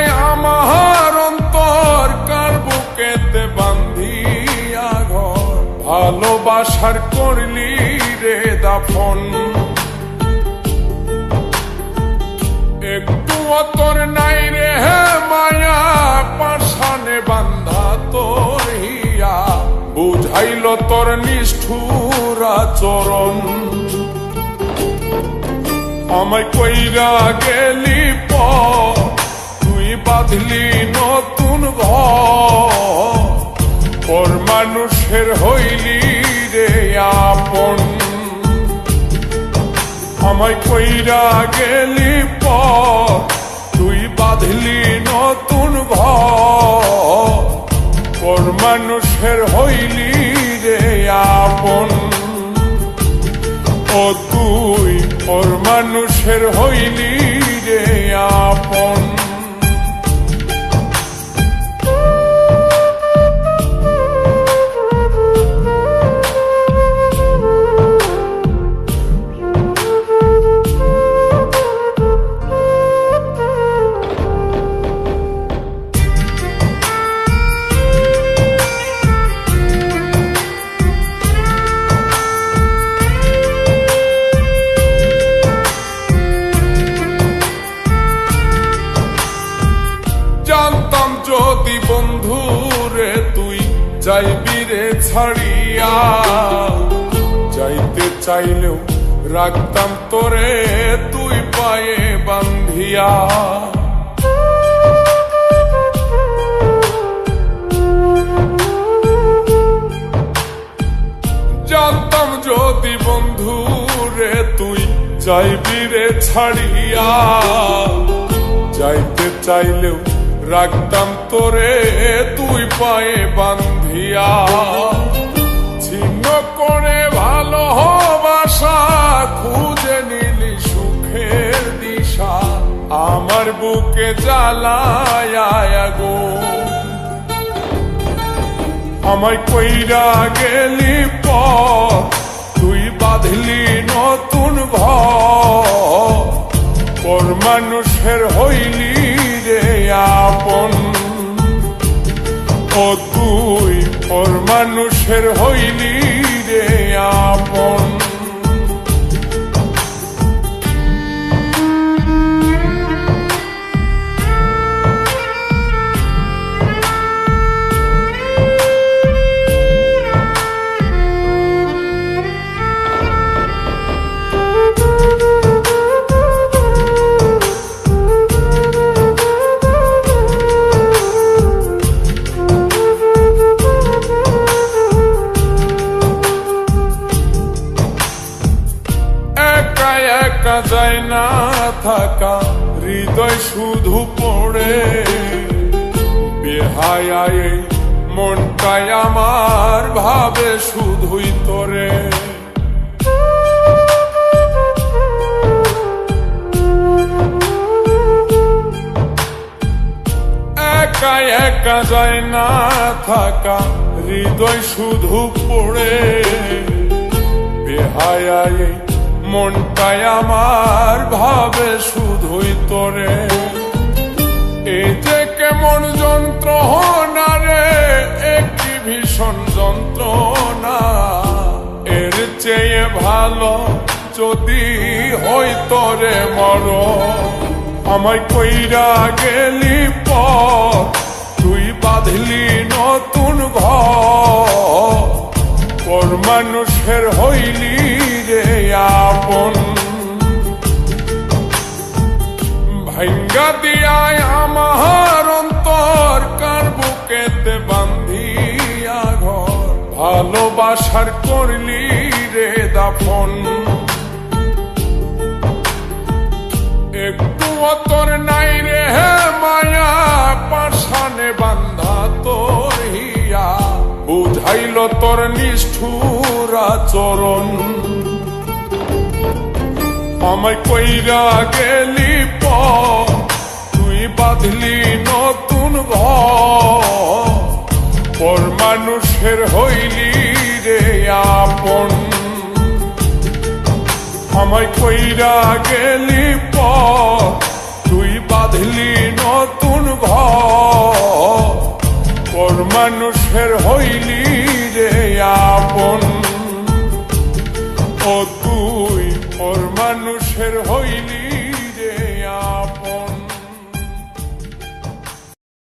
দিয়ায় আমার অন্তর কার বুকেতে বান্ধিয়া ঘর, ভালোবাসার করলি রে দাফন। একটু তোর নাই রে মায়া, পাশানে বান্ধা তোর হিয়া, বুঝাইল তোর নিষ্ঠুর আচরণ। আমায় কইরা গেলি পর, তুই বাঁধলি নতুন ঘর, পর মানুষের হইলি রে আপন। আমায় কইরা গেলি পর, তুই বাঁধলি নতুন ঘর, পর মানুষের হইলি রে আপন। ও তুই পর মানুষের হইলি রে আপন। জানতাম যদি বন্ধু রে তুই যাইবি রে ছাড়িয়া, যাইতে চাইলেও রাখতাম তোরে তুই পায়ে বান্ধিয়া। জানতাম যদি বন্ধু রে তুই যাইবি রে ছাড়িয়া, যাইতে চাইলেও রাখতাম তোরে তুই পায়ে বান্ধিয়া। ছিন্ন করে ভালোবাসা খুঁজে নিলি সুখের দিশা, আমার বুকে জ্বালায় আগুন। আমায় কইরা গেলি পর, তুই বাঁধলি নতুন ঘর, পর মানুষের হইলি রে আপন। ও তুই পর মানুষের হইলি রে আপন। একা যায় না থাকা, হৃদয় শুধু পড়ে, বেহায়ায় মনটাই আমার ভাবে শুধুই তোরে। একা একা যায় না থাকা, হৃদয় শুধু পড়ে, বেহায়ায় মনটাই আমার ভাবে শুধুই তোরে। এই যে কেমন যন্ত্রণা রে, একটি ভীষণ যন্ত্রণা, এর চেয়ে ভালো যদি হইতো রে মরণ। আমায় কইরা গেলি পর, তুই বাঁধলি নতুন ঘর, পর মানুষের হইলি রে আপন। ভাঙ্গা দিয়ায় আমার অন্তর কার বুকেতে বান্ধিয়া ঘর, ভালোবাসার করলি রে দাফন। একটু তোর নাই রে মায়া, পাশানে বান্ধা তোর হিয়া, বুঝাইল তোর নিষ্ঠুর আচরণ। আমায় কইরা গেলি পর, তুই বাঁধলি নতুন ঘর, পর মানুষের হইলি রে আপন। আমায় কইরা গেলি পর, তুই বাঁধলি বাঁধলি নতুন ঘর পর মানুষের হইলি রে